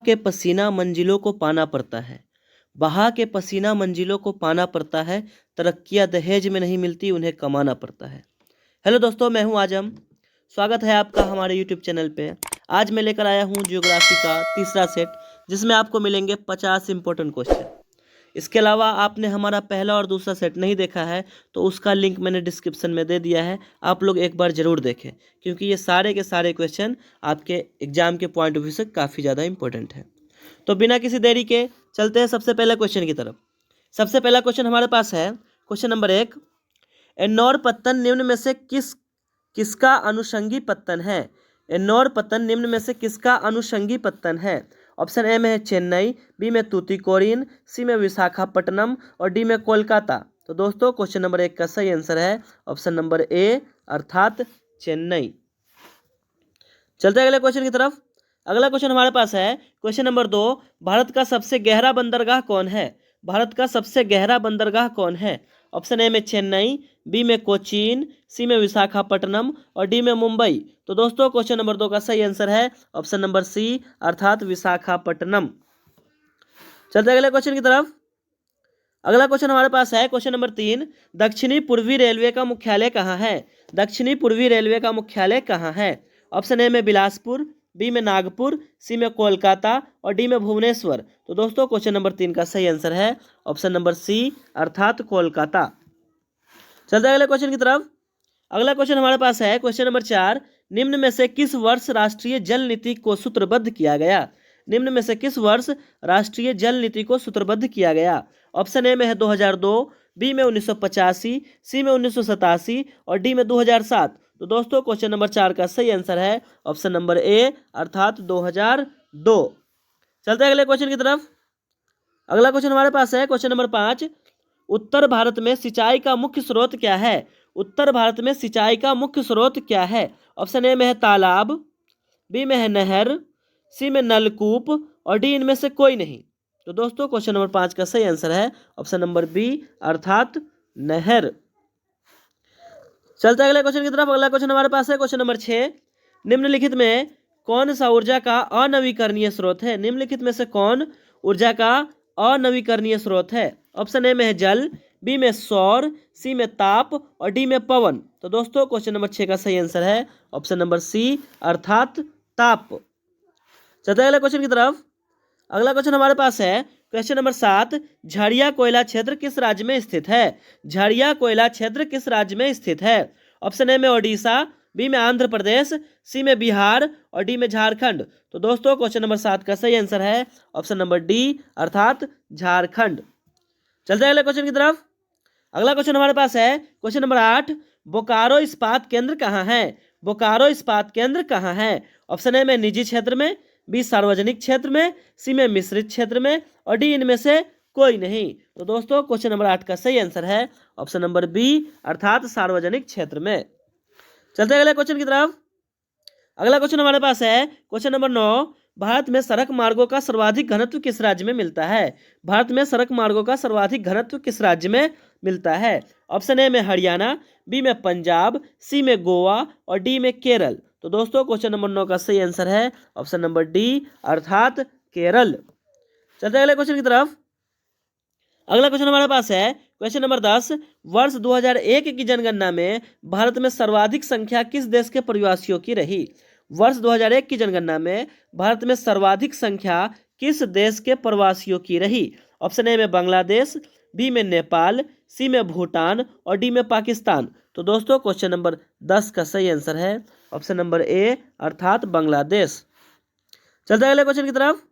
के पसीना मंजिलों को पाना पड़ता है, बहा के पसीना मंजिलों को पाना पड़ता है, तरक्कियां दहेज में नहीं मिलती, उन्हें कमाना पड़ता है। हेलो दोस्तों, मैं हूं आजम। स्वागत है आपका हमारे यूट्यूब चैनल पे। आज मैं लेकर आया हूं ज्योग्राफी का तीसरा सेट, जिसमें आपको मिलेंगे 50 इंपॉर्टेंट क्वेश्चन। इसके अलावा आपने हमारा पहला और दूसरा सेट नहीं देखा है तो उसका लिंक मैंने डिस्क्रिप्शन में दे दिया है, आप लोग एक बार ज़रूर देखें, क्योंकि ये सारे के सारे क्वेश्चन आपके एग्जाम के पॉइंट ऑफ व्यू से काफ़ी ज़्यादा इंपॉर्टेंट है। तो बिना किसी देरी के चलते हैं सबसे पहले क्वेश्चन की तरफ। सबसे पहला क्वेश्चन हमारे पास है क्वेश्चन नंबर 1। एन्नौर पत्तन निम्न में से किसका अनुषंगी पत्तन है? एन्नौर पत्तन निम्न में से किसका अनुषंगी पत्तन है? ऑप्शन ए में है चेन्नई, बी में तूतीकोरिन, सी में विशाखापट्टनम और डी में कोलकाता। तो दोस्तों क्वेश्चन नंबर 1 का सही आंसर है ऑप्शन नंबर ए अर्थात चेन्नई। चलते हैं अगले क्वेश्चन की तरफ। अगला क्वेश्चन हमारे पास है क्वेश्चन नंबर 2। भारत का सबसे गहरा बंदरगाह कौन है? भारत का सबसे गहरा बंदरगाह कौन है? ऑप्शन ए में चेन्नई, बी में कोचीन, सी में विशाखापट्टनम और डी में मुंबई। तो दोस्तों क्वेश्चन नंबर 2 का सही आंसर है ऑप्शन नंबर सी अर्थात विशाखापट्टनम। चलते अगले क्वेश्चन की तरफ। अगला क्वेश्चन हमारे पास है क्वेश्चन नंबर 3। दक्षिणी पूर्वी रेलवे का मुख्यालय कहाँ है? दक्षिणी पूर्वी रेलवे का मुख्यालय कहाँ है? ऑप्शन ए में बिलासपुर, बी में नागपुर, सी में कोलकाता और डी में भुवनेश्वर। तो दोस्तों क्वेश्चन नंबर 3 का सही आंसर है ऑप्शन नंबर सी अर्थात कोलकाता। चलते हैं अगले क्वेश्चन की तरफ। अगला क्वेश्चन हमारे पास है क्वेश्चन नंबर 4। निम्न में से किस वर्ष राष्ट्रीय जल नीति को सूत्रबद्ध किया गया? निम्न में से किस वर्ष राष्ट्रीय जल नीति को सूत्रबद्ध किया गया? ऑप्शन ए में है 2002, बी में 1985, सी में 1987 और डी में 2007। तो दोस्तों क्वेश्चन नंबर 4 का सही आंसर है ऑप्शन नंबर ए अर्थात 2002। चलते हैं अगले क्वेश्चन की तरफ। अगला क्वेश्चन हमारे पास है क्वेश्चन नंबर 5। उत्तर भारत में सिंचाई का मुख्य स्रोत क्या है? उत्तर भारत में सिंचाई का मुख्य स्रोत क्या है? ऑप्शन ए में है तालाब, बी में है नहर, सी में नलकूप और डी इनमें से कोई नहीं। तो दोस्तों क्वेश्चन नंबर 5 का सही आंसर है ऑप्शन नंबर बी अर्थात नहर। चलते अगले क्वेश्चन की तरफ। अगला क्वेश्चन हमारे पास है क्वेश्चन नंबर 6। निम्नलिखित में कौन सा ऊर्जा का अनवीकरणीय स्रोत है? निम्नलिखित में से कौन ऊर्जा का अनवीकरणीय स्रोत है? ऑप्शन ए में है जल, बी में सौर, सी में ताप और डी में पवन। तो दोस्तों क्वेश्चन नंबर 6 का सही आंसर है ऑप्शन नंबर सी अर्थात ताप। चलते अगले क्वेश्चन की तरफ। अगला क्वेश्चन हमारे पास है क्वेश्चन नंबर 7। झरिया कोयला क्षेत्र किस राज्य में स्थित है? झरिया कोयला क्षेत्र किस राज्य में स्थित है? ऑप्शन ए में ओडिशा, बी में आंध्र प्रदेश, सी में बिहार और डी में झारखंड। तो दोस्तों क्वेश्चन नंबर 7 का सही आंसर है ऑप्शन नंबर डी अर्थात झारखंड। चलते हैं अगले क्वेश्चन की तरफ। अगला क्वेश्चन हमारे पास है क्वेश्चन नंबर 8। बोकारो इस्पात केंद्र कहाँ है? बोकारो इस्पात केंद्र कहाँ है? ऑप्शन ए में निजी क्षेत्र में, बी सार्वजनिक क्षेत्र में, सी में मिश्रित क्षेत्र में और डी इनमें से कोई नहीं। तो दोस्तों क्वेश्चन नंबर 8 का सही आंसर है ऑप्शन नंबर बी अर्थात सार्वजनिक क्षेत्र में। चलते हैं अगले क्वेश्चन की तरफ। अगला क्वेश्चन हमारे पास है क्वेश्चन नंबर 9। भारत में सड़क मार्गों का सर्वाधिक घनत्व किस राज्य में मिलता है? भारत में सड़क मार्गों का सर्वाधिक घनत्व किस राज्य में मिलता है? ऑप्शन ए में हरियाणा, बी में पंजाब, सी में गोवा और डी में केरल। तो दोस्तों क्वेश्चन नंबर 9 का सही आंसर है ऑप्शन नंबर डी अर्थात केरल। चलते हैं अगले क्वेश्चन की तरफ। अगला क्वेश्चन हमारे पास है क्वेश्चन नंबर 10। वर्ष 2001 की जनगणना में भारत में सर्वाधिक संख्या किस देश के प्रवासियों की रही? वर्ष 2001 की जनगणना में भारत में सर्वाधिक संख्या किस देश के प्रवासियों की रही? ऑप्शन ए में बांग्लादेश, बी में नेपाल, सी में भूटान और डी में पाकिस्तान। तो दोस्तों क्वेश्चन नंबर 10 का सही आंसर है ऑप्शन नंबर ए अर्थात बांग्लादेश। चलते हैं अगले क्वेश्चन की तरफ।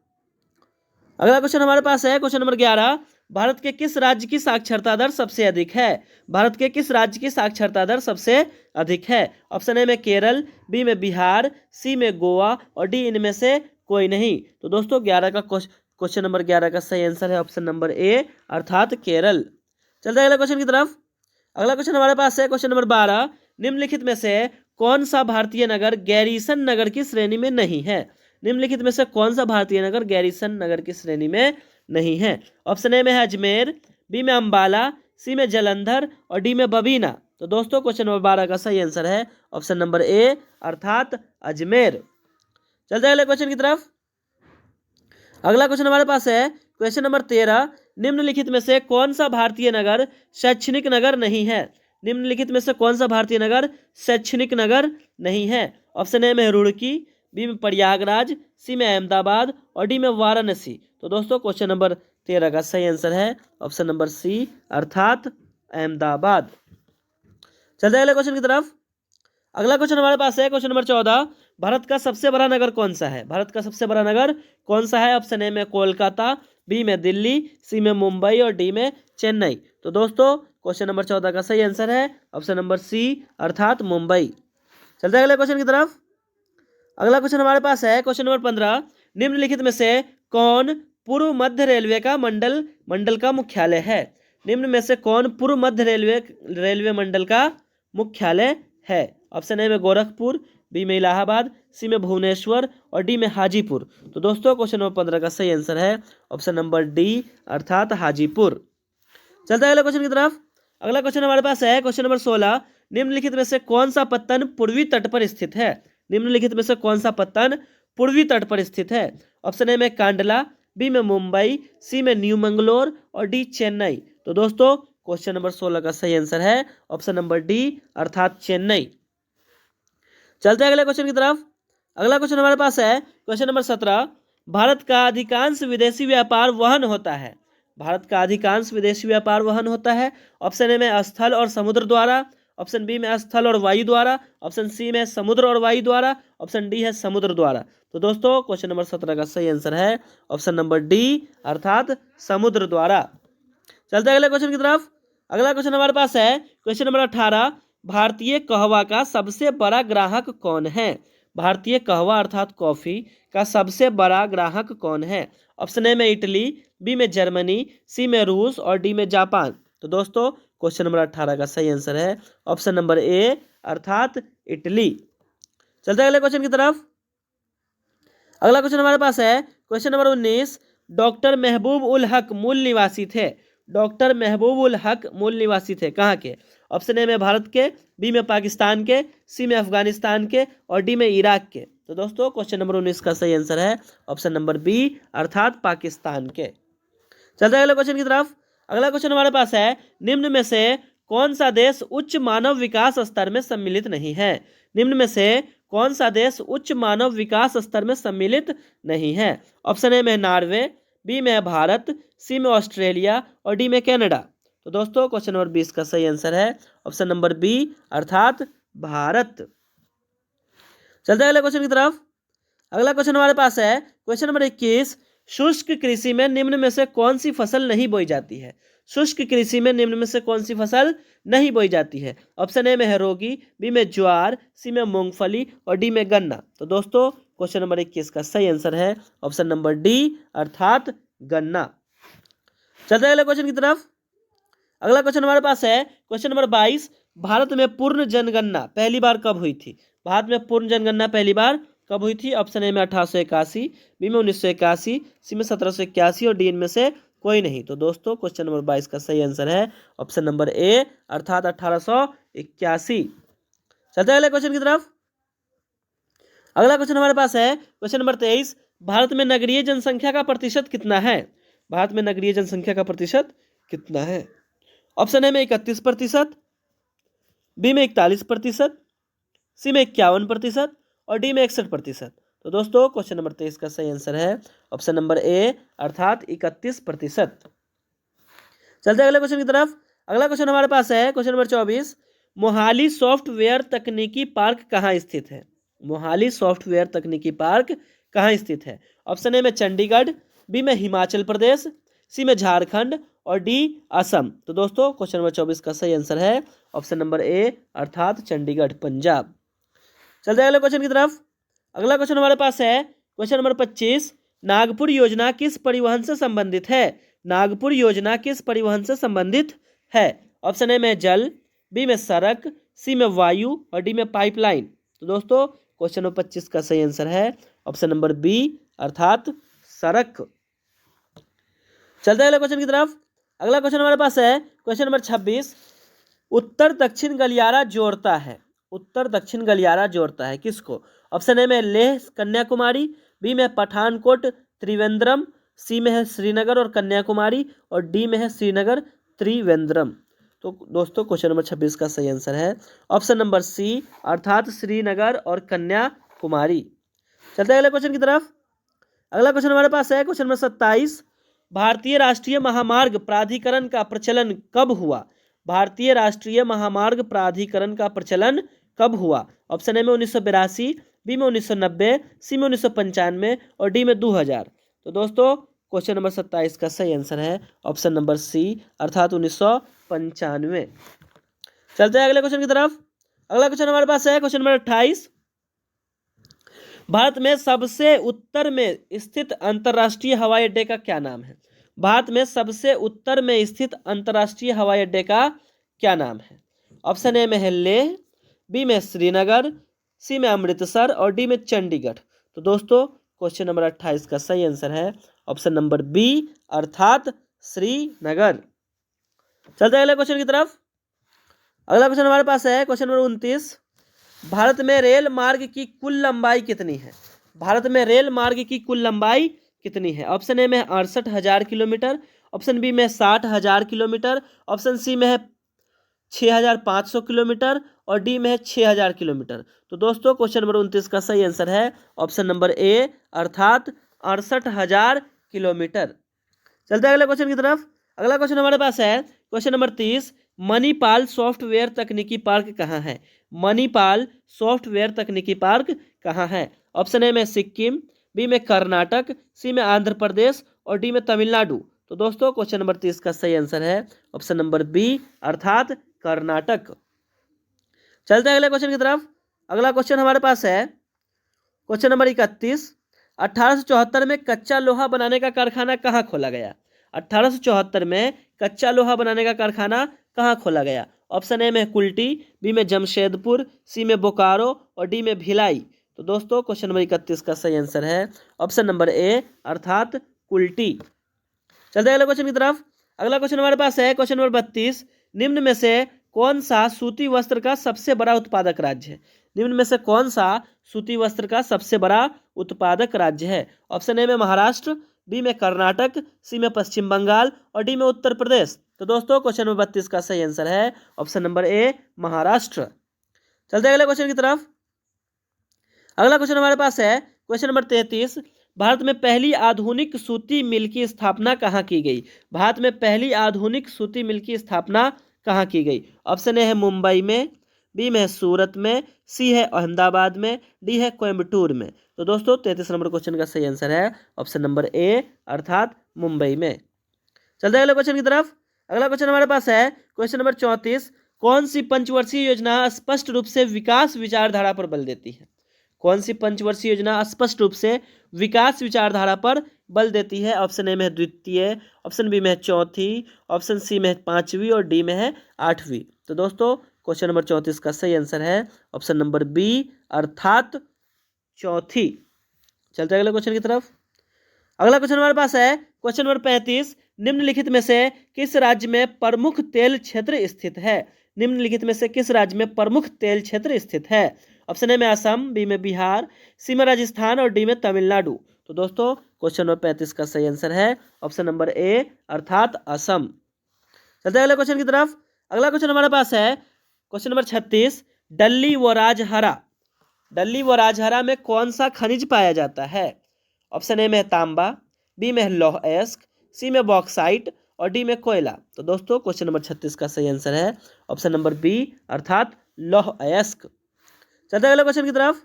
अगला क्वेश्चन हमारे पास है क्वेश्चन नंबर 11। भारत के किस राज्य की साक्षरता दर सबसे अधिक है? भारत के किस राज्य की साक्षरता दर सबसे अधिक है? ऑप्शन ए में केरल, बी में बिहार, सी में गोवा और डी इनमें से कोई नहीं। तो दोस्तों 11 का क्वेश्चन नंबर 11 का सही आंसर है ऑप्शन नंबर ए अर्थात केरल। चलते हैं अगले क्वेश्चन की तरफ। अगला क्वेश्चन हमारे पास है क्वेश्चन नंबर 12। निम्नलिखित में से कौन सा भारतीय नगर गैरीसन नगर की श्रेणी में नहीं है? निम्नलिखित में से कौन सा भारतीय नगर गैरीसन नगर की श्रेणी में नहीं है? ऑप्शन ए में है अजमेर, बी में अंबाला, सी में जालंधर और डी में बबीना। तो दोस्तों क्वेश्चन नंबर 12 का सही आंसर है ऑप्शन नंबर ए अर्थात अजमेर। चलते हैं अगले क्वेश्चन की तरफ। अगला क्वेश्चन हमारे पास है क्वेश्चन नंबर 13, निम्नलिखित में से कौन सा भारतीय नगर शैक्षणिक नगर नहीं है? निम्नलिखित में से कौन सा भारतीय नगर शैक्षणिक नगर नहीं है? ऑप्शन ए में रुड़की, बी में प्रयागराज, सी में अहमदाबाद और डी में वाराणसी। तो दोस्तों क्वेश्चन नंबर 13 का सही आंसर है ऑप्शन नंबर सी अर्थात अहमदाबाद। चलते हैं अगले क्वेश्चन की तरफ। अगला क्वेश्चन हमारे पास है क्वेश्चन नंबर 14, भारत का सबसे बड़ा नगर कौन सा है? भारत का सबसे बड़ा नगर कौन सा है? ऑप्शन ए में कोलकाता, बी में दिल्ली, सी में मुंबई और डी में चेन्नई। तो दोस्तों क्वेश्चन नंबर 14 का सही आंसर है ऑप्शन नंबर सी अर्थात मुंबई। चलते हैं अगले क्वेश्चन की तरफ। अगला क्वेश्चन हमारे पास है क्वेश्चन नंबर 15, निम्नलिखित में से कौन पूर्व मध्य रेलवे का मंडल का मुख्यालय है? निम्न में से कौन पूर्व मध्य रेलवे मंडल का मुख्यालय है? ऑप्शन ए में गोरखपुर, बी में इलाहाबाद, सी में भुवनेश्वर और डी में हाजीपुर। तो दोस्तों क्वेश्चन नंबर 15 का सही आंसर है ऑप्शन नंबर डी अर्थात हाजीपुर। चलते हैं अगले क्वेश्चन की तरफ। अगला क्वेश्चन हमारे पास है क्वेश्चन नंबर 16, निम्नलिखित में से कौन सा पत्तन पूर्वी तट पर स्थित है? निम्नलिखित में से कौन सा पत्तन पूर्वी तट पर स्थित है? ऑप्शन ए में कांडला, बी में मुंबई, सी में न्यू मंगलोर और डी चेन्नई। तो दोस्तों क्वेश्चन नंबर 16 का सही आंसर है ऑप्शन नंबर डी अर्थात चेन्नई। चलते हैं अगले क्वेश्चन की तरफ। अगला क्वेश्चन हमारे पास है क्वेश्चन नंबर 17, भारत का अधिकांश विदेशी व्यापार वहन होता है? भारत का अधिकांश विदेशी व्यापार वहन होता है। ऑप्शन ए में स्थल और समुद्र द्वारा, ऑप्शन बी में स्थल और वायु द्वारा, ऑप्शन सी में समुद्र और वायु द्वारा, ऑप्शन डी है समुद्र द्वारा। तो दोस्तों क्वेश्चन नंबर 17 का सही आंसर है ऑप्शन नंबर डी अर्थात समुद्र द्वारा। चलते हैं अगले क्वेश्चन की तरफ। अगला क्वेश्चन हमारे पास है क्वेश्चन नंबर 18, भारतीय कहवा का सबसे बड़ा ग्राहक कौन है? भारतीय कहवा अर्थात कॉफी का सबसे बड़ा ग्राहक कौन है? ऑप्शन ए में इटली, बी में जर्मनी, सी में रूस और डी में जापान। तो दोस्तों क्वेश्चन नंबर 18 का सही आंसर है ऑप्शन नंबर ए अर्थात इटली। चलते हैं अगले क्वेश्चन की तरफ। अगला क्वेश्चन हमारे पास है क्वेश्चन नंबर 19, डॉक्टर महबूब उल हक मूल निवासी थे? डॉक्टर महबूब उल हक मूल निवासी थे कहाँ के? ऑप्शन ए में भारत के, बी में पाकिस्तान के, सी में अफगानिस्तान के और डी में इराक के। तो दोस्तों क्वेश्चन नंबर 19 का सही आंसर है ऑप्शन नंबर बी अर्थात पाकिस्तान के। चलते हैं अगले क्वेश्चन की तरफ। अगला क्वेश्चन हमारे पास है निम्न में से कौन सा देश उच्च मानव विकास स्तर में सम्मिलित नहीं है? निम्न में से कौन सा देश उच्च मानव विकास स्तर में सम्मिलित नहीं है? ऑप्शन ए में नॉर्वे, बी में भारत, सी में ऑस्ट्रेलिया और डी में कनाडा। तो दोस्तों क्वेश्चन नंबर 20 का सही आंसर है ऑप्शन नंबर बी अर्थात भारत। चलते हैं अगले क्वेश्चन की तरफ। अगला क्वेश्चन हमारे पास है क्वेश्चन नंबर 21, शुष्क कृषि में निम्न में से कौन सी फसल नहीं बोई जाती है? शुष्क कृषि में निम्न में से कौन सी फसल नहीं बोई जाती है? ऑप्शन ए में है रोगी, बी में ज्वार, सी में मूंगफली और डी में गन्ना। तो दोस्तों क्वेश्चन नंबर 21 का सही आंसर है ऑप्शन नंबर डी अर्थात गन्ना। चलते हैं अगले क्वेश्चन की तरफ। अगला क्वेश्चन हमारे पास है क्वेश्चन नंबर 22, भारत में पूर्ण जनगणना पहली बार कब हुई थी? भारत में पूर्ण जनगणना पहली बार कब हुई थी? ऑप्शन ए में 1881, बी में 1981, सी में 1781 और डी में से कोई नहीं। तो दोस्तों क्वेश्चन नंबर 22 का सही आंसर है ऑप्शन नंबर ए अर्थात 1881। चलते हैं अगले क्वेश्चन की तरफ। अगला क्वेश्चन हमारे पास है क्वेश्चन नंबर 23, भारत में नगरीय जनसंख्या का प्रतिशत कितना है? भारत में नगरीय जनसंख्या का प्रतिशत कितना है? ऑप्शन ए में 31%, बी में 41%, सी में 51% और डी में 61%। तो दोस्तों क्वेश्चन नंबर 23 का सही आंसर है ऑप्शन नंबर ए अर्थात 31%। चलते हैं अगले क्वेश्चन की तरफ। अगला क्वेश्चन हमारे पास है क्वेश्चन नंबर 24, मोहाली सॉफ्टवेयर तकनीकी पार्क कहाँ स्थित है? मोहाली सॉफ्टवेयर तकनीकी पार्क कहाँ स्थित है? ऑप्शन ए में चंडीगढ़, बी में हिमाचल प्रदेश, सी में झारखंड और डी असम। तो दोस्तों क्वेश्चन नंबर 24 का सही आंसर है ऑप्शन नंबर ए अर्थात चंडीगढ़ पंजाब। चलते हैं अगले क्वेश्चन की तरफ। अगला क्वेश्चन हमारे पास है क्वेश्चन नंबर 25, नागपुर योजना किस परिवहन से संबंधित है? नागपुर योजना किस परिवहन से संबंधित है? ऑप्शन ए में जल, बी में सड़क, सी में वायु और डी में पाइपलाइन। तो दोस्तों क्वेश्चन नंबर 25 का सही आंसर है ऑप्शन नंबर बी अर्थात सड़क। चलते हैं अगले क्वेश्चन की तरफ। अगला क्वेश्चन हमारे पास है क्वेश्चन नंबर 26, उत्तर दक्षिण गलियारा जोड़ता है? उत्तर दक्षिण गलियारा जोड़ता है किसको? ऑप्शन ए में लेह कन्याकुमारी, बी में पठानकोट त्रिवेंद्रम, सी में है श्रीनगर और कन्याकुमारी, और डी में है श्रीनगर त्रिवेंद्रम। तो दोस्तों क्वेश्चन नंबर 26 का सही आंसर है ऑप्शन नंबर सी, अर्थात श्रीनगर और कन्याकुमारी। चलते हैं अगले क्वेश्चन की तरफ। अगला क्वेश्चन हमारे पास है क्वेश्चन नंबर 27। भारतीय राष्ट्रीय महामार्ग प्राधिकरण का प्रचलन कब हुआ? भारतीय राष्ट्रीय महामार्ग प्राधिकरण का प्रचलन कब हुआ? ऑप्शन ए में 1982, बी में 1990, सी में 1995 और डी में 2000। तो दोस्तों क्वेश्चन नंबर 27 का सही आंसर है ऑप्शन नंबर सी, अर्थात 1995। चलते हैं अगले क्वेश्चन की तरफ। अगला क्वेश्चन हमारे पास है क्वेश्चन नंबर 28। भारत में सबसे उत्तर में स्थित अंतर्राष्ट्रीय हवाई अड्डे का क्या नाम है? भारत में सबसे उत्तर में स्थित अंतर्राष्ट्रीय हवाई अड्डे का क्या नाम है? ऑप्शन ए में है लेह, बी में श्रीनगर, सी में अमृतसर और डी में चंडीगढ़। तो दोस्तों क्वेश्चन नंबर 28 का सही आंसर है ऑप्शन नंबर बी, अर्थात श्रीनगर। चलते हैं अगले क्वेश्चन की तरफ। अगला क्वेश्चन हमारे पास है क्वेश्चन नंबर 29। भारत में रेल मार्ग की कुल लंबाई कितनी है? भारत में रेल मार्ग की कुल लंबाई कितनी है? ऑप्शन ए में 68,000 किलोमीटर, ऑप्शन बी में 60,000 किलोमीटर, ऑप्शन सी में है 6,500 किलोमीटर और डी में है 6,000 किलोमीटर। तो दोस्तों क्वेश्चन नंबर 29 का सही आंसर है ऑप्शन नंबर ए, अर्थात 68,000 किलोमीटर। चलते हैं अगले क्वेश्चन की तरफ। अगला क्वेश्चन हमारे पास है क्वेश्चन नंबर 30। मणिपाल सॉफ्टवेयर तकनीकी पार्क कहाँ है? मणिपाल सॉफ्टवेयर तकनीकी पार्क कहाँ है? ऑप्शन ए में सिक्किम, बी में कर्नाटक, सी में आंध्र प्रदेश और डी में तमिलनाडु। तो दोस्तों क्वेश्चन नंबर 30 का सही आंसर है ऑप्शन नंबर बी, अर्थात कर्नाटक। चलते हैं अगले क्वेश्चन की तरफ। अगला क्वेश्चन हमारे पास है क्वेश्चन नंबर 31। 1874 में कच्चा लोहा बनाने का कारखाना कहाँ खोला गया? 1874 में कच्चा लोहा बनाने का कारखाना कहाँ खोला गया? ऑप्शन ए में कुल्टी, बी में जमशेदपुर, सी में बोकारो और डी में भिलाई। तो दोस्तों क्वेश्चन नंबर 31 का सही आंसर है ऑप्शन नंबर ए, अर्थात कुल्टी। चलते हैं अगले क्वेश्चन की तरफ। अगला क्वेश्चन हमारे पास है क्वेश्चन नंबर 32। निम्न में से कौन सा सूती वस्त्र का सबसे बड़ा उत्पादक राज्य है? निम्न में से कौन सा सूती वस्त्र का सबसे बड़ा उत्पादक राज्य है? ऑप्शन ए में महाराष्ट्र, बी में कर्नाटक, सी में पश्चिम बंगाल और डी में उत्तर प्रदेश। तो दोस्तों क्वेश्चन नंबर 32 का सही आंसर है ऑप्शन नंबर ए, महाराष्ट्र। चलते हैं अगले क्वेश्चन की तरफ। अगला क्वेश्चन हमारे पास है क्वेश्चन नंबर 33। भारत में पहली आधुनिक सूती मिल की स्थापना कहाँ की गई? भारत में पहली आधुनिक सूती मिल की स्थापना कहाँ की गई? ऑप्शन ए है मुंबई में, बी में है सूरत में, सी है अहमदाबाद में, डी है कोयम्बटूर में। तो दोस्तों 33 नंबर क्वेश्चन का सही आंसर है ऑप्शन नंबर ए, अर्थात मुंबई में। चलते हैं अगले क्वेश्चन की तरफ। अगला क्वेश्चन हमारे पास है क्वेश्चन नंबर 34। कौन सी पंचवर्षीय योजना स्पष्ट रूप से विकास विचारधारा पर बल देती है? कौन सी पंचवर्षीय योजना स्पष्ट रूप से विकास विचारधारा पर बल देती है? ऑप्शन ए में है द्वितीय, ऑप्शन बी में है चौथी, ऑप्शन सी में है पांचवी और डी में है आठवीं। तो दोस्तों क्वेश्चन नंबर 34 का सही आंसर है ऑप्शन नंबर बी, अर्थात चौथी। चलते हैं अगले क्वेश्चन की तरफ। अगला क्वेश्चन हमारे पास है क्वेश्चन नंबर 35। निम्नलिखित में से किस राज्य में प्रमुख तेल क्षेत्र स्थित है? निम्नलिखित में से किस राज्य में प्रमुख तेल क्षेत्र स्थित है? ऑप्शन ए में असम, बी में बिहार, सी में राजस्थान और डी में तमिलनाडु। तो दोस्तों क्वेश्चन नंबर 35 का सही आंसर है ऑप्शन नंबर ए, अर्थात असम। चलते हैं अगले क्वेश्चन की तरफ। अगला क्वेश्चन हमारे पास है क्वेश्चन नंबर 36। डल्ली व राजहरा, डल्ली व राजहरा में कौन सा खनिज पाया जाता है? ऑप्शन ए में है तांबा, बी में है लौह अयस्क, सी में बॉक्साइट और डी में कोयला। तो दोस्तों क्वेश्चन नंबर 36 का सही आंसर है ऑप्शन नंबर बी, अर्थात लौह अयस्क। चलते हैं अगले क्वेश्चन की तरफ।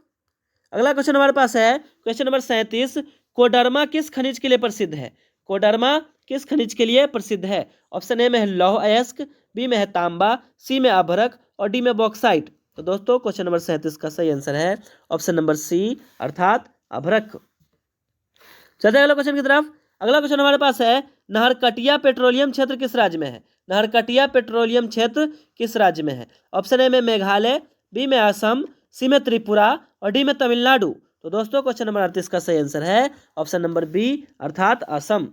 अगला क्वेश्चन हमारे पास है क्वेश्चन नंबर 37। कोडरमा किस खनिज के लिए प्रसिद्ध है? कोडरमा किस खनिज के लिए प्रसिद्ध है? ऑप्शन ए में है लौह अयस्क, बी में है तांबा, सी में अभ्रक और डी में बॉक्साइट। तो दोस्तों क्वेश्चन नंबर 37 का सही आंसर है ऑप्शन नंबर सी, अर्थात अभ्रक। चलते हैं अगले क्वेश्चन की तरफ। अगला क्वेश्चन हमारे पास है नहरकटिया पेट्रोलियम क्षेत्र किस राज्य में है? नहरकटिया पेट्रोलियम क्षेत्र किस राज्य में है? ऑप्शन ए में मेघालय, बी में असम, सी में त्रिपुरा और डी में तमिलनाडु। तो दोस्तों क्वेश्चन नंबर 38 का सही आंसर है ऑप्शन नंबर बी, अर्थात असम।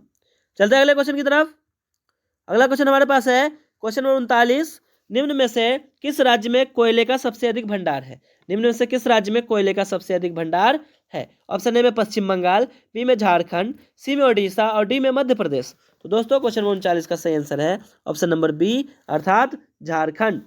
चलते हैं अगले क्वेश्चन की तरफ। अगला क्वेश्चन हमारे पास है क्वेश्चन नंबर 39। निम्न में से किस राज्य में कोयले का सबसे अधिक भंडार है? निम्न में से किस राज्य में कोयले का सबसे अधिक भंडार है? ऑप्शन ए में पश्चिम बंगाल, बी में झारखंड, सी में ओडिशा और डी में मध्य प्रदेश। तो दोस्तों क्वेश्चन नंबर 39 का सही आंसर है ऑप्शन नंबर बी अर्थात झारखंड।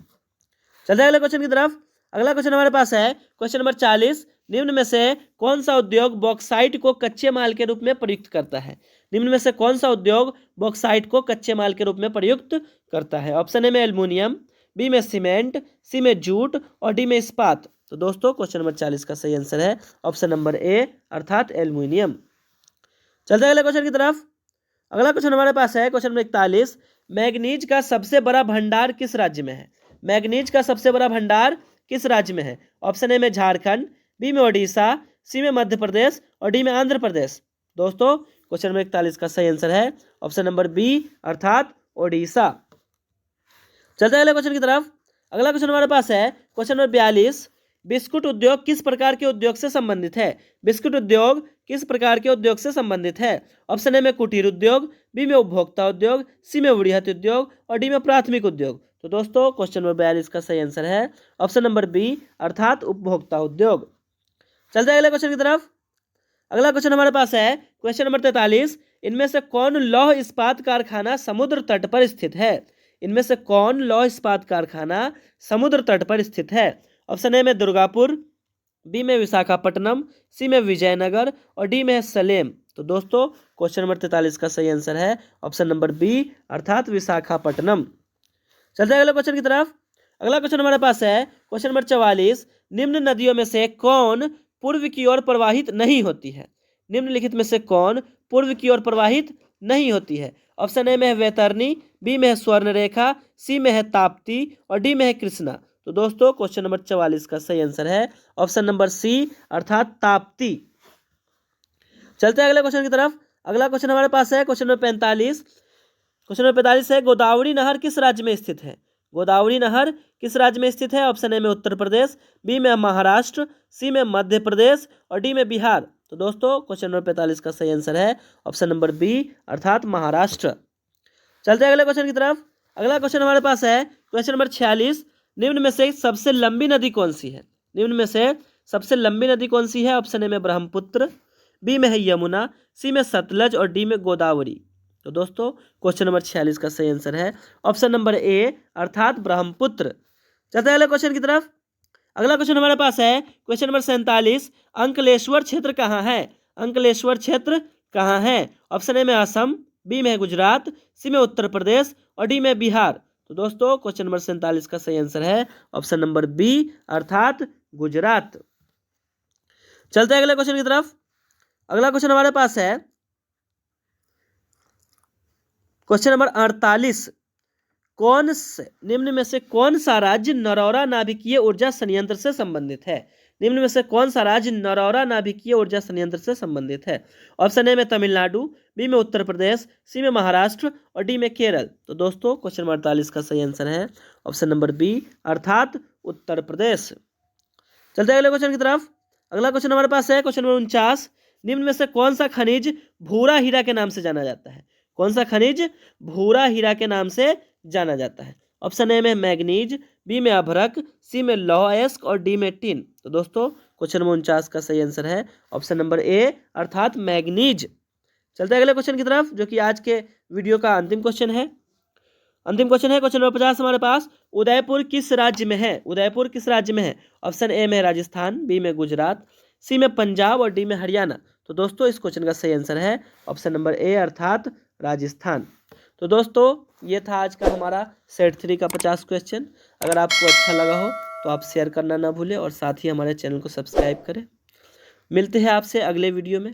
चलते हैं अगले क्वेश्चन की तरफ। अगला क्वेश्चन हमारे पास है क्वेश्चन नंबर 40। निम्न में से कौन सा उद्योग बॉक्साइट को कच्चे माल के रूप में प्रयुक्त करता है? निम्न में से कौन सा उद्योग बॉक्साइट को कच्चे माल के रूप में प्रयुक्त करता है? ऑप्शन ए में एल्युमिनियम, बी में सीमेंट, सी में जूट और डी में इस्पात। तो दोस्तों क्वेश्चन नंबर 40 का सही आंसर है ऑप्शन नंबर ए अर्थात एल्युमिनियम। चलते हैं अगले क्वेश्चन की तरफ। अगला क्वेश्चन हमारे पास है क्वेश्चन नंबर 41। मैग्नीज का सबसे बड़ा भंडार किस राज्य में है? मैग्नीज का सबसे बड़ा भंडार किस राज्य में है? ऑप्शन ए में झारखंड, बी में ओडिशा, सी में मध्य प्रदेश और डी में आंध्र प्रदेश। दोस्तों क्वेश्चन नंबर 41 का सही आंसर है ऑप्शन नंबर बी अर्थात ओडिशा। चलते हैं अगले क्वेश्चन की तरफ। अगला क्वेश्चन हमारे पास है क्वेश्चन नंबर 42। बिस्कुट उद्योग किस प्रकार के उद्योग से संबंधित है? बिस्कुट उद्योग किस प्रकार के उद्योग से संबंधित है? ऑप्शन ए में कुटीर उद्योग, बी में उपभोक्ता उद्योग, सी में वृहत उद्योग और डी में प्राथमिक उद्योग। तो दोस्तों क्वेश्चन नंबर 42 का सही आंसर है ऑप्शन नंबर बी अर्थात उपभोक्ता उद्योग। चलते हैं अगले क्वेश्चन की तरफ। अगला क्वेश्चन हमारे पास है क्वेश्चन नंबर 43। इनमें से कौन लौह इस्पात कारखाना समुद्र तट पर स्थित है? इनमें से कौन लौह इस्पात कारखाना समुद्र तट पर स्थित है? ऑप्शन ए में दुर्गापुर, बी में विशाखापट्टनम, सी में विजयनगर और डी में सलेम। तो दोस्तों क्वेश्चन नंबर 43 का सही आंसर है ऑप्शन नंबर बी अर्थात विशाखापट्टनम। चलते हैं अगले क्वेश्चन की तरफ। अगला क्वेश्चन हमारे पास है क्वेश्चन नंबर 44। निम्न नदियों में से कौन पूर्व की ओर प्रवाहित नहीं होती है? निम्नलिखित में से कौन पूर्व की ओर प्रवाहित नहीं होती है? ऑप्शन ए में है वैतरणी, बी में है स्वर्णरेखा, सी में है ताप्ती और डी में है कृष्णा। तो दोस्तों क्वेश्चन नंबर 44 का सही आंसर है ऑप्शन नंबर सी अर्थात ताप्ती। चलते हैं अगले क्वेश्चन की तरफ। अगला क्वेश्चन हमारे पास है क्वेश्चन नंबर 45। क्वेश्चन नंबर 45 है गोदावरी नहर किस राज्य में स्थित है? गोदावरी नहर किस राज्य में स्थित है? ऑप्शन ए में उत्तर प्रदेश, बी में महाराष्ट्र, सी में मध्य प्रदेश और डी में बिहार। तो दोस्तों क्वेश्चन नंबर 45 का सही आंसर है ऑप्शन नंबर बी अर्थात महाराष्ट्र। चलते हैं अगले क्वेश्चन की तरफ। अगला क्वेश्चन हमारे पास है क्वेश्चन नंबर 46। निम्न में से सबसे लंबी नदी कौन सी है? निम्न में से सबसे लंबी नदी कौन सी है? ऑप्शन ए में ब्रह्मपुत्र, बी में है यमुना, सी में सतलज और डी में गोदावरी। तो दोस्तों क्वेश्चन नंबर 46 का सही आंसर है ऑप्शन नंबर ए अर्थात ब्रह्मपुत्र। चलते हैं अगले क्वेश्चन की तरफ। अगला क्वेश्चन हमारे पास है क्वेश्चन नंबर 47। अंकलेश्वर क्षेत्र कहाँ है? अंकलेश्वर क्षेत्र कहाँ है? ऑप्शन ए में असम, बी में है गुजरात, सी में उत्तर प्रदेश और डी में बिहार। तो दोस्तों क्वेश्चन नंबर 47 का सही आंसर है ऑप्शन नंबर बी अर्थात गुजरात। चलते हैं अगले क्वेश्चन की तरफ। अगला क्वेश्चन हमारे पास है क्वेश्चन नंबर 48। कौन से निम्न में से कौन सा राज्य नरौरा नाभिकीय ऊर्जा संयंत्र से संबंधित है? निम्न में से कौन सा राज्य नरौरा नाभिकीय ऊर्जा संयंत्र से संबंधित है? ऑप्शन ए में तमिलनाडु, बी में उत्तर प्रदेश, सी में महाराष्ट्र और डी में केरल। तो दोस्तों क्वेश्चन नंबर 48 का सही आंसर है ऑप्शन नंबर बी अर्थात उत्तर प्रदेश। चलते हैं अगले क्वेश्चन की तरफ। अगला क्वेश्चन हमारे पास है क्वेश्चन नंबर 49। निम्न में से कौन सा खनिज भूरा हीरा के नाम से जाना जाता है? कौन सा खनिज भूरा हीरा के नाम से जाना जाता है? ऑप्शन ए में मैग्नीज, बी में अभ्रक, सी में लौह अयस्क और डी में टिन। तो दोस्तों क्वेश्चन नंबर 49 का सही आंसर है ऑप्शन नंबर ए अर्थात मैग्नीज। चलते हैं अगले क्वेश्चन की तरफ जो कि आज के वीडियो का अंतिम क्वेश्चन है। क्वेश्चन नंबर 50 हमारे पास। उदयपुर किस राज्य में है? उदयपुर किस राज्य में है? ऑप्शन ए में राजस्थान, बी में गुजरात, सी में पंजाब और डी में हरियाणा। तो दोस्तों इस क्वेश्चन का सही आंसर है ऑप्शन नंबर ए अर्थात राजस्थान। तो दोस्तों ये था आज का हमारा सेट 3 का 50 क्वेश्चन। अगर आपको अच्छा लगा हो तो आप शेयर करना ना भूलें और साथ ही हमारे चैनल को सब्सक्राइब करें। मिलते हैं आपसे अगले वीडियो में।